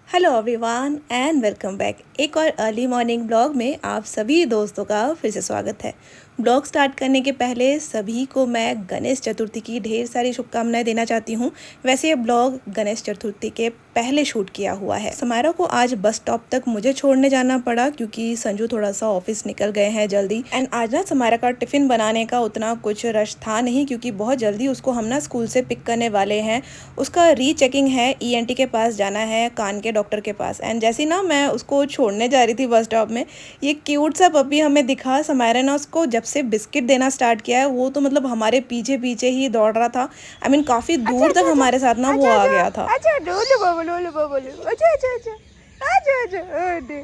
Hello everyone and welcome back. एक और early morning blog में आप सभी दोस्तों का फिर से स्वागत है। ब्लॉग स्टार्ट करने के पहले सभी को मैं गणेश चतुर्थी की ढेर सारी शुभकामनाएं देना चाहती हूँ। वैसे ये ब्लॉग गणेश चतुर्थी के पहले शूट किया हुआ है। समारोह को आज बस स्टॉप तक मुझे छोड़ने जाना पड़ा क्योंकि संजू थोड़ा सा ऑफिस निकल गए हैं जल्दी। एंड आज ना समारोह का टिफिन बनाने का उतना कुछ रश था नहीं क्योंकि बहुत जल्दी उसको हम ना स्कूल से पिक करने वाले हैं। उसका रीचेकिंग है, ईएनटी के पास जाना है, कान के डॉक्टर के पास। एंड जैसे ना मैं उसको छोड़ने जा रही थी बस स्टॉप में, ये क्यूट सा पपी हमें दिखा। समायरा ने उसको जब से बिस्किट देना स्टार्ट किया है वो तो मतलब हमारे पीछे पीछे ही दौड़ रहा था। आई मीन काफ़ी दूर तक हमारे साथ ना वो आ गया था। अच्छा डोलो बबलो लो बबलो अच्छा अच्छा अच्छा अच्छा अच्छा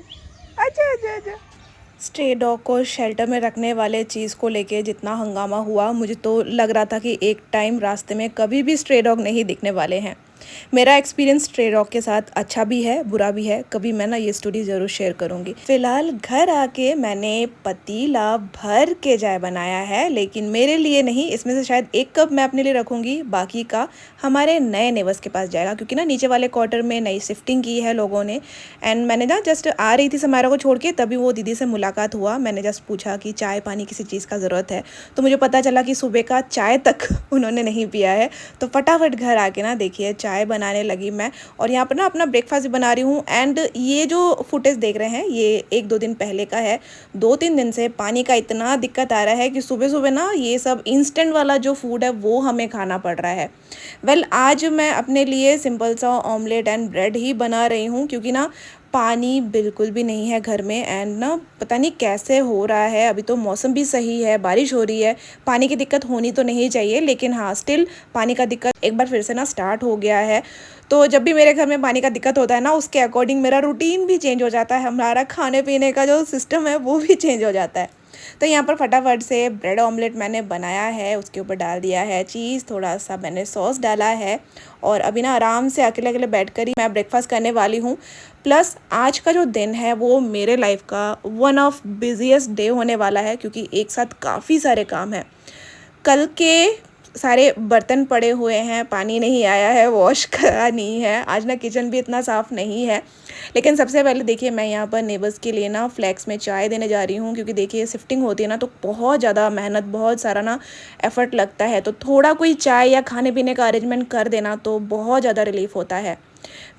अच्छा अच्छा अच्छा। स्ट्रे डॉग को शेल्टर में रखने वाले चीज़ को लेके जितना हंगामा हुआ, मुझे तो लग रहा था कि एक टाइम रास्ते में कभी भी स्ट्रे डॉग नहीं दिखने वाले हैं। मेरा एक्सपीरियंस स्ट्रे डॉग के साथ अच्छा भी है, बुरा भी है। कभी मैं ना ये स्टोरी ज़रूर शेयर करूँगी। फिलहाल घर आके मैंने पतीला भर के चाय बनाया है, लेकिन मेरे लिए नहीं। इसमें से शायद एक कप मैं अपने लिए रखूँगी, बाकी का हमारे नए नेबर्स के पास जाएगा क्योंकि ना नीचे वाले क्वार्टर में नई शिफ्टिंग की है लोगों ने। एंड मैंने ना जस्ट आ रही थी समारोह को छोड़ के, तभी वो दीदी से मुलाकात हुआ। मैंने जस्ट पूछा कि चाय पानी किसी चीज़ का ज़रूरत है, तो मुझे पता चला कि सुबह का चाय तक उन्होंने नहीं पिया है। तो फटाफट घर आके ना देखिए चाय बनाने लगी मैं, और यहाँ पर ना अपना ब्रेकफास्ट भी बना रही हूँ। एंड ये जो फुटेज देख रहे हैं ये 1-2 दिन पहले का है। 2-3 दिन से पानी का इतना दिक्कत आ रहा है कि सुबह सुबह ना ये सब इंस्टेंट वाला जो फूड है वो हमें खाना पड़ रहा है। आज मैं अपने लिए सिंपल सा ऑमलेट एंड ब्रेड ही बना रही हूँ क्योंकि ना पानी बिल्कुल भी नहीं है घर में। एंड ना पता नहीं कैसे हो रहा है, अभी तो मौसम भी सही है, बारिश हो रही है, पानी की दिक्कत होनी तो नहीं चाहिए, लेकिन हाँ स्टिल पानी का दिक्कत एक बार फिर से ना स्टार्ट हो गया है। तो जब भी मेरे घर में पानी का दिक्कत होता है ना, उसके अकॉर्डिंग मेरा रूटीन भी चेंज हो जाता है, हमारा खाने पीने का जो सिस्टम है वो भी चेंज हो जाता है। तो यहाँ पर फटाफट से ब्रेड ऑमलेट मैंने बनाया है, उसके ऊपर डाल दिया है चीज़, थोड़ा सा मैंने सॉस डाला है, और अभी ना आराम से अकेले अकेले बैठ कर ही मैं ब्रेकफास्ट करने वाली हूँ। प्लस आज का जो दिन है वो मेरे लाइफ का वन ऑफ बिजिएस्ट डे होने वाला है क्योंकि एक साथ काफ़ी सारे काम हैं। कल के सारे बर्तन पड़े हुए हैं, पानी नहीं आया है, वॉश करा नहीं है, आज ना किचन भी इतना साफ़ नहीं है। लेकिन सबसे पहले देखिए मैं यहाँ पर नेबर्स के लिए ना फ्लैक्स में चाय देने जा रही हूँ क्योंकि देखिए शिफ्टिंग होती है ना तो बहुत ज़्यादा मेहनत, बहुत सारा ना एफर्ट लगता है। तो थोड़ा कोई चाय या खाने पीने का अरेंजमेंट कर देना तो बहुत ज़्यादा रिलीफ होता है।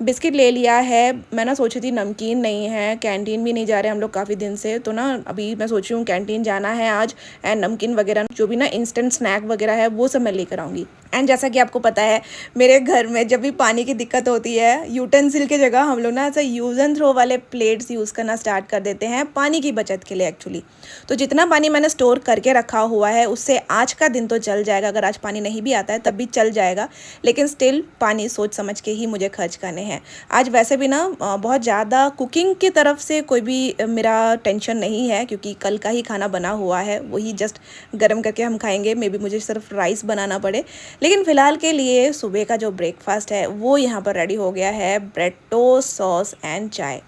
बिस्किट ले लिया है। मैं ना सोची थी नमकीन नहीं है, कैंटीन भी नहीं जा रहे हम लोग काफ़ी दिन से, तो ना अभी मैं सोच रही हूँ कैंटीन जाना है आज। एंड नमकीन वगैरह जो भी ना इंस्टेंट स्नैक वगैरह है वो सब मैं लेकर आऊँगी। एंड जैसा कि आपको पता है मेरे घर में जब भी पानी की दिक्कत होती है, यूटेंसिल की जगह हम लोग ना ऐसा यूज़ एंड थ्रो वाले प्लेट्स यूज़ करना स्टार्ट कर देते हैं पानी की बचत के लिए एक्चुअली। तो जितना पानी मैंने स्टोर करके रखा हुआ है उससे आज का दिन तो चल जाएगा। अगर आज पानी नहीं भी आता है तब भी चल जाएगा, लेकिन स्टिल पानी सोच समझ के ही मुझे खर्च करने हैं। आज वैसे भी ना बहुत ज़्यादा कुकिंग की तरफ से कोई भी मेरा टेंशन नहीं है क्योंकि कल का ही खाना बना हुआ है, वही जस्ट गर्म करके हम खाएंगे। मे बी मुझे सिर्फ राइस बनाना पड़े, लेकिन फ़िलहाल के लिए सुबह का जो ब्रेकफास्ट है वो यहाँ पर रेडी हो गया है, ब्रेड टोस्ट, सॉस एंड चाय।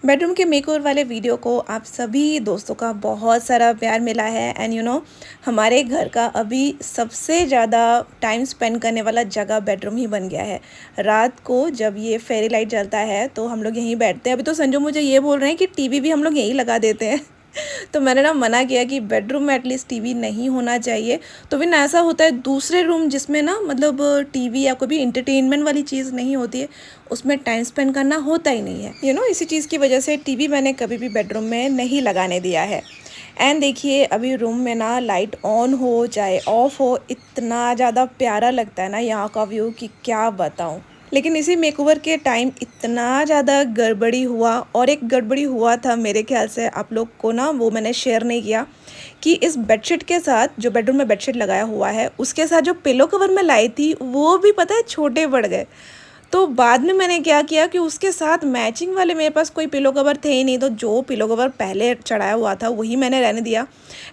बेडरूम के मेकओवर वाले वीडियो को आप सभी दोस्तों का बहुत सारा प्यार मिला है। एंड हमारे घर का अभी सबसे ज़्यादा टाइम स्पेंड करने वाला जगह बेडरूम ही बन गया है। रात को जब ये फेरी लाइट जलता है तो हम लोग यहीं बैठते हैं। अभी तो संजू मुझे ये बोल रहे हैं कि टीवी भी हम लोग यहीं लगा देते हैं तो मैंने ना मना किया कि बेडरूम में एटलीस्ट टीवी नहीं होना चाहिए। तो फिर ऐसा होता है दूसरे रूम जिसमें ना मतलब टीवी या कोई भी इंटरटेनमेंट वाली चीज़ नहीं होती है, उसमें टाइम स्पेंड करना होता ही नहीं है। इसी चीज़ की वजह से टीवी मैंने कभी भी बेडरूम में नहीं लगाने दिया है। एंड देखिए अभी रूम में ना लाइट ऑन हो चाहे ऑफ हो, इतना ज़्यादा प्यारा लगता है ना यहाँ का व्यू कि क्या बताऊँ। लेकिन इसी मेकओवर के टाइम इतना ज़्यादा गड़बड़ी हुआ, और एक गड़बड़ी हुआ था मेरे ख्याल से आप लोग को ना वो मैंने शेयर नहीं किया कि इस बेडशीट के साथ जो बेडरूम में बेडशीट लगाया हुआ है उसके साथ जो पिलो कवर मैं लाई थी वो भी पता है छोटे पड़ गए। तो बाद में मैंने क्या किया कि उसके साथ मैचिंग वाले मेरे पास कोई पिलो कवर थे ही नहीं, तो जो पिलो कवर पहले चढ़ाया हुआ था वही मैंने रहने दिया।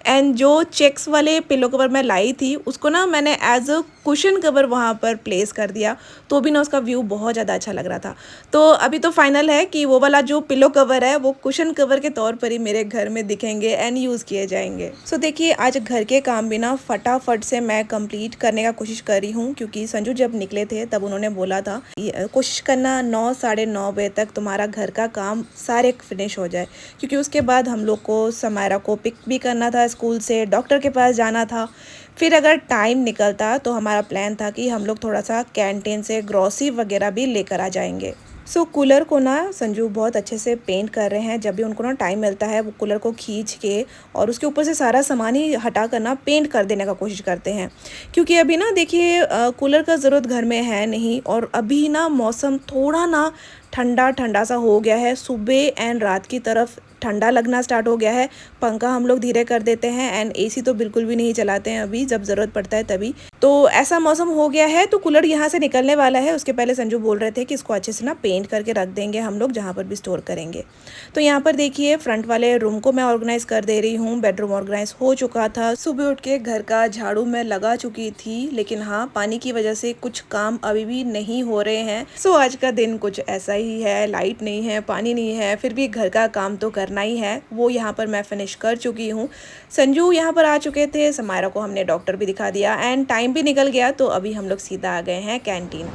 एंड जो चेक्स वाले पिलो कवर मैं लाई थी उसको ना मैंने एज अ कुशन कवर वहाँ पर प्लेस कर दिया, तो भी ना उसका व्यू बहुत ज़्यादा अच्छा लग रहा था। तो अभी तो फाइनल है कि वो वाला जो पिलो कवर है वो कुशन कवर के तौर पर ही मेरे घर में दिखेंगे एंड यूज़ किए जाएंगे। सो देखिए, आज घर के काम भी ना फटाफट से मैं कंप्लीट करने का कोशिश कर रही हूँ, क्योंकि संजू जब निकले थे तब उन्होंने बोला था कोशिश करना 9 साढ़े 9 बजे तक तुम्हारा घर का काम सारे फिनिश हो जाए, क्योंकि उसके बाद हम लोग को समायरा को पिक भी करना था स्कूल से, डॉक्टर के पास जाना था। फिर अगर टाइम निकलता तो हमारा प्लान था कि हम लोग थोड़ा सा कैंटीन से ग्रॉसरी वगैरह भी लेकर आ जाएंगे। सो कूलर को ना संजू बहुत अच्छे से पेंट कर रहे हैं। जब भी उनको ना टाइम मिलता है वो कूलर को खींच के और उसके ऊपर से सारा सामान ही हटा कर ना पेंट कर देने का कोशिश करते हैं, क्योंकि अभी ना देखिए कूलर का ज़रूरत घर में है नहीं, और अभी ना मौसम थोड़ा ना ठंडा ठंडा सा हो गया है। सुबह एंड रात की तरफ ठंडा लगना स्टार्ट हो गया है। पंखा हम लोग धीरे कर देते हैं एंड एसी तो बिल्कुल भी नहीं चलाते हैं अभी, जब ज़रूरत पड़ता है तभी। तो ऐसा मौसम हो गया है, तो कूलर यहाँ से निकलने वाला है। उसके पहले संजू बोल रहे थे कि इसको अच्छे से ना पेंट करके रख देंगे हम लोग जहाँ पर भी स्टोर करेंगे। तो यहाँ पर देखिए फ्रंट वाले रूम को मैं ऑर्गेनाइज कर दे रही हूँ। बेडरूम ऑर्गेनाइज हो चुका था। सुबह उठ के घर का झाड़ू मैं लगा चुकी थी, लेकिन हाँ, पानी की वजह से कुछ काम अभी भी नहीं हो रहे हैं। सो आज का दिन कुछ ऐसा ही है। लाइट नहीं है, पानी नहीं है, फिर भी घर का काम तो करना ही है। वो यहाँ पर मैं फिनिश कर चुकी हूँ। संजू यहाँ पर आ चुके थे। समायरा को हमने डॉक्टर भी दिखा दिया एंड टाइम भी निकल गया, तो अभी हम लोग सीधा आ गए हैं कैंटीन।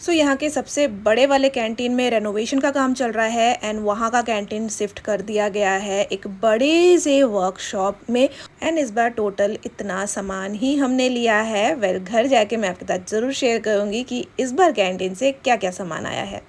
सो यहाँ के सबसे बड़े वाले कैंटीन में रेनोवेशन का काम चल रहा है एंड वहाँ का कैंटीन शिफ्ट कर दिया गया है एक बड़े से वर्कशॉप में। एंड इस बार टोटल इतना सामान ही हमने लिया है। वेल, घर जाके मैं आपके साथ ज़रूर शेयर करूँगी कि इस बार कैंटीन से क्या क्या सामान आया है।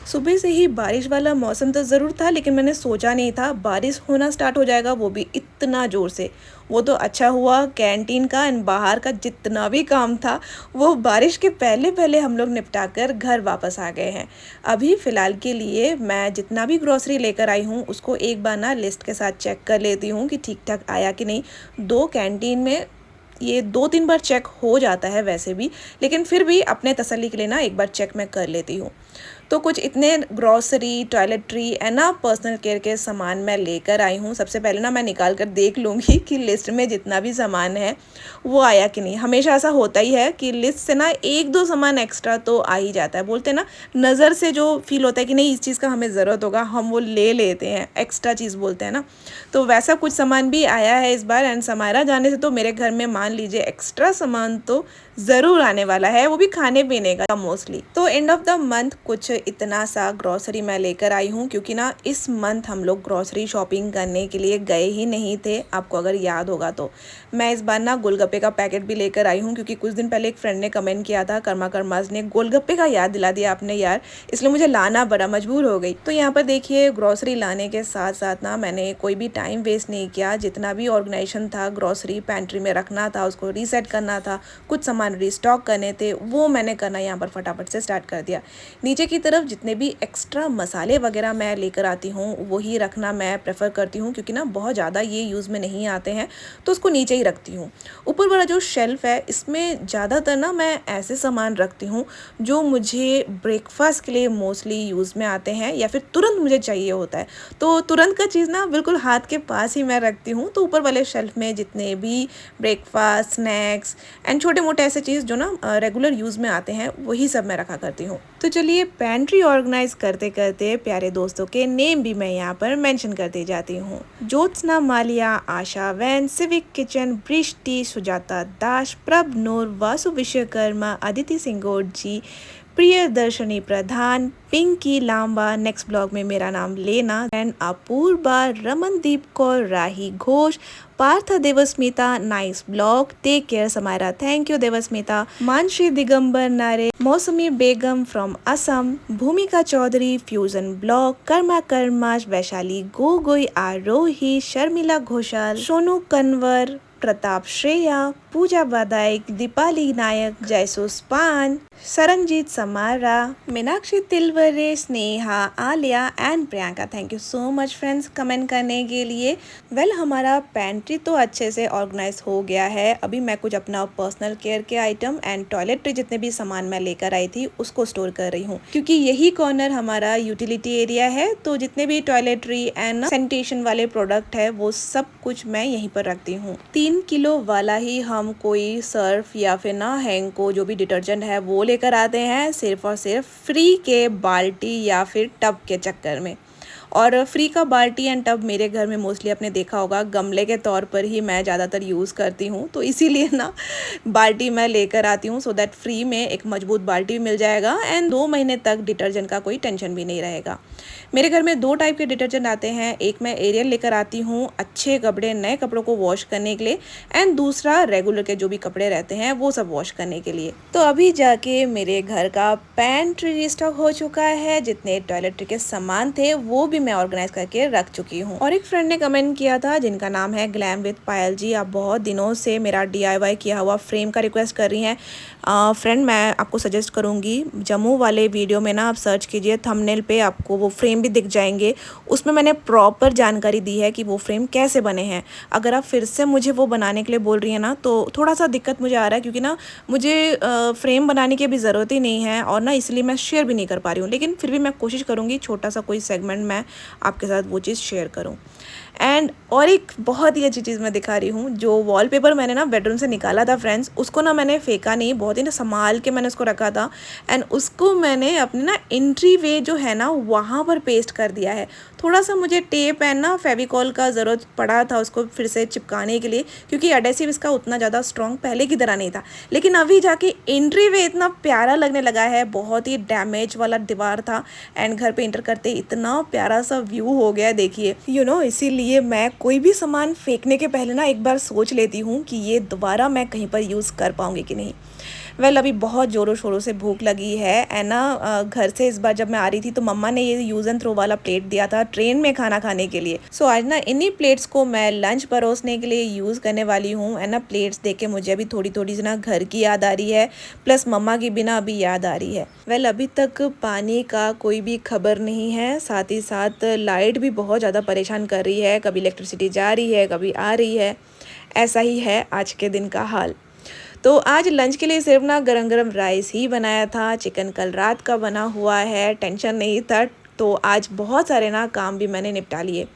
सुबह से ही बारिश वाला मौसम तो ज़रूर था, लेकिन मैंने सोचा नहीं था बारिश होना स्टार्ट हो जाएगा, वो भी इतना ज़ोर से। वो तो अच्छा हुआ कैंटीन का एंड बाहर का जितना भी काम था वो बारिश के पहले पहले हम लोग निपटा कर घर वापस आ गए हैं। अभी फ़िलहाल के लिए मैं जितना भी ग्रॉसरी लेकर आई हूँ उसको एक बार ना लिस्ट के साथ चेक कर लेती हूँ कि ठीक ठाक आया कि नहीं। 2 कैंटीन में ये 2-3 बार चेक हो जाता है वैसे भी, लेकिन फिर भी अपने तसल्ली के लिए ना एक बार चेक मैं कर लेती हूँ। तो कुछ इतने ग्रॉसरी, टॉयलेटरी एंड ना पर्सनल केयर के सामान मैं लेकर आई हूँ। सबसे पहले ना मैं निकाल कर देख लूँगी कि लिस्ट में जितना भी सामान है वो आया कि नहीं। हमेशा ऐसा होता ही है कि लिस्ट से ना 1-2 सामान एक्स्ट्रा तो आ ही जाता है। बोलते हैं ना, नज़र से जो फील होता है कि नहीं इस चीज़ का हमें ज़रूरत होगा, हम वो ले लेते हैं, एक्स्ट्रा चीज़ बोलते हैं ना। तो वैसा कुछ सामान भी आया है इस बार। एंड समायरा जाने से तो मेरे घर में मान लीजिए एक्स्ट्रा सामान तो ज़रूर आने वाला है, वो भी खाने पीने का मोस्टली। तो एंड ऑफ द मंथ कुछ इतना सा ग्रॉसरी मैं लेकर आई हूँ, क्योंकि ना इस मंथ हम लोग ग्रॉसरी शॉपिंग करने के लिए गए ही नहीं थे। आपको अगर याद होगा तो मैं इस बार ना गोलगप्पे का पैकेट भी लेकर आई हूँ, क्योंकि कुछ दिन पहले एक फ्रेंड ने कमेंट किया था, कर्मा कर्माज ने, गोलगप्पे का याद दिला दिया आपने यार, इसलिए मुझे लाना बड़ा मजबूर हो गई। तो यहाँ पर देखिए ग्रॉसरी लाने के साथ साथ ना मैंने कोई भी टाइम वेस्ट नहीं किया। जितना भी ऑर्गेनाइजेशन था, ग्रॉसरी पैंट्री में रखना था, उसको रीसेट करना था, कुछ सामान रीस्टॉक करने थे, वो मैंने करना यहाँ पर फटाफट से स्टार्ट कर दिया। नीचे की तरफ जितने भी एक्स्ट्रा मसाले वगैरह मैं लेकर आती हूँ वही रखना मैं प्रेफर करती हूँ, क्योंकि ना बहुत ज़्यादा ये यूज़ में नहीं आते हैं, तो उसको नीचे ही रखती हूँ। ऊपर वाला जो शेल्फ़ है इसमें ज़्यादातर ना मैं ऐसे सामान रखती हूँ जो मुझे ब्रेकफास्ट के लिए मोस्टली यूज़ में आते हैं या फिर तुरंत मुझे चाहिए होता है। तो तुरंत का चीज़ ना बिल्कुल हाथ के पास ही मैं रखती हूँ। तो ऊपर वाले शेल्फ में जितने भी ब्रेकफास्ट, स्नैक्स एंड छोटे मोटे ऐसे चीज़ जो ना रेगुलर यूज़ में आते हैं वही सब मैं रखा करती हूँ। तो चलिए पेंट्री ऑर्गेनाइज करते करते प्यारे दोस्तों के नेम भी मैं यहाँ पर मेंशन करते जाती हूँ। Jyotsna Malia, Asha Van, civic kitchen, Brishti, Sujata Das, Prabh Noor, Vasu Vishwakarma, Aditi Singorji, Priyadarshini Pradhan, Pinky Lamba, next blog में मेरा नाम लेना, and Apurva, Ramandeep Kaur, Rahi Ghosh, Parth Devasmita, nice blog, take care Samaira, thank you Devasmita, Mansi Digambar Nare, Mousumi Begum from Assam, Bhumika Chaudhary, fusion blog, Karma Karmash, Vaishali Gogoi, Aarohi, Sharmila Ghoshal, Sonu Kanwar, Pratap Shreya, Puja Badaik, Deepali नायक, जयसूस पान, Saranjit Samara, Meenakshi Tilware, Sneha, Alia and Priyanka. Thank you so much friends comment करने के लिए। वेल हमारा पेंट्री तो अच्छे से ऑर्गेनाइज हो गया है। अभी मैं कुछ अपना पर्सनल केयर के आइटम एंड टॉयलेटरी जितने भी सामान मैं लेकर आई थी उसको स्टोर कर रही हूँ, क्योंकि यही कॉर्नर हमारा यूटिलिटी एरिया है। तो जितने भी टॉयलेटरी एंड सैनिटेशन वाले प्रोडक्ट है वो सब कुछ मैं यहीं पर रखती हूँ। 3 किलो वाला ही हम कोई सर्फ या फिर ना हैंको जो भी डिटर्जेंट है वो लेकर आते हैं, सिर्फ और सिर्फ फ्री के बाल्टी या फिर टब के चक्कर में। और फ्री का बाल्टी एंड टब मेरे घर में मोस्टली आपने देखा होगा गमले के तौर पर ही मैं ज़्यादातर यूज़ करती हूँ, तो इसीलिए ना बाल्टी मैं लेकर आती हूँ, सो दैट फ्री में एक मजबूत बाल्टी भी मिल जाएगा एंड 2 महीने तक डिटर्जेंट का कोई टेंशन भी नहीं रहेगा। मेरे घर में 2 टाइप के डिटर्जेंट आते हैं, एक मैं एरियल लेकर आती हूँ अच्छे कपड़े नए कपड़ों को वॉश करने के लिए एंड दूसरा रेगुलर के जो भी कपड़े रहते हैं वो सब वॉश करने के लिए। तो अभी जाके मेरे घर का पेंट्री रिस्टॉक हो चुका है, जितने टॉयलेटरी के सामान थे वो भी मैं ऑर्गेनाइज करके रख चुकी हूँ। और एक फ्रेंड ने कमेंट किया था जिनका नाम है ग्लैम विद पायल जी, आप बहुत दिनों से मेरा DIY किया हुआ फ्रेम का रिक्वेस्ट कर रही हैं। फ्रेंड मैं आपको सजेस्ट करूँगी जम्मू वाले वीडियो में ना आप सर्च कीजिए, थंबनेल पे आपको वो फ्रेम भी दिख जाएंगे, उसमें मैंने प्रॉपर जानकारी दी है कि वो फ्रेम कैसे बने हैं। अगर आप फिर से मुझे वो बनाने के लिए बोल रही हैं ना तो थोड़ा सा दिक्कत मुझे आ रहा है, क्योंकि ना मुझे फ्रेम बनाने की अभी ज़रूरत ही नहीं है और ना इसलिए मैं शेयर भी नहीं कर पा रही हूँ, लेकिन फिर भी मैं कोशिश करूँगी छोटा सा कोई सेगमेंट मैं आपके साथ वो चीज़ शेयर करूँ। एंड और एक बहुत ही अच्छी चीज़ मैं दिखा रही हूँ, जो वॉलपेपर मैंने ना बेडरूम से निकाला था फ्रेंड्स, उसको ना मैंने फेंका नहीं, बहुत ही ना संभाल के मैंने उसको रखा था एंड उसको मैंने अपने ना एंट्री वे जो है ना वहाँ पर पेस्ट कर दिया है। थोड़ा सा मुझे टेप एंड ना फेविकॉल का ज़रूरत पड़ा था उसको फिर से चिपकाने के लिए, क्योंकि एडेसिव इसका उतना ज़्यादा स्ट्रॉन्ग पहले की तरह नहीं था, लेकिन अभी जाके एंट्री वे इतना प्यारा लगने लगा है। बहुत ही डैमेज वाला दीवार था एंड घर पे एंटर करते इतना प्यारा सा व्यू हो गया, देखिए इसीलिए मैं कोई भी सामान फेंकने के पहले ना एक बार सोच लेती हूँ कि ये दोबारा मैं कहीं पर यूज़ कर पाऊँगी कि नहीं। वेल अभी बहुत ज़ोरों शोरों से भूख लगी है एंड ना घर से इस बार जब मैं आ रही थी तो मम्मा ने ये यूज़ एंड थ्रो वाला प्लेट दिया था ट्रेन में खाना खाने के लिए। सो आज ना इन्हीं प्लेट्स को मैं लंच परोसने के लिए यूज़ करने वाली हूँ एंड ना प्लेट्स देख के मुझे अभी थोड़ी थोड़ी सी ना घर की याद आ रही है, प्लस मम्मा की भी ना अभी याद आ रही है। वेल अभी तक पानी का कोई भी खबर नहीं है, साथ ही साथ लाइट भी बहुत ज़्यादा परेशान कर रही है, कभी इलेक्ट्रिसिटी जा रही है कभी आ रही है, ऐसा ही है आज के दिन का हाल। तो आज लंच के लिए सिर्फ ना गरम गरम राइस ही बनाया था, चिकन कल रात का बना हुआ है, टेंशन नहीं था, तो आज बहुत सारे ना काम भी मैंने निपटा लिए।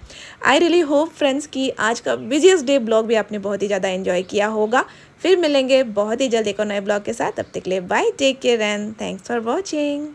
आई रियली होप फ्रेंड्स कि आज का बिजीएस्ट डे ब्लॉग भी आपने बहुत ही ज़्यादा एंजॉय किया होगा। फिर मिलेंगे बहुत ही जल्द एक और नए ब्लॉग के साथ, तब तक के लिए bye, take care and thanks for watching.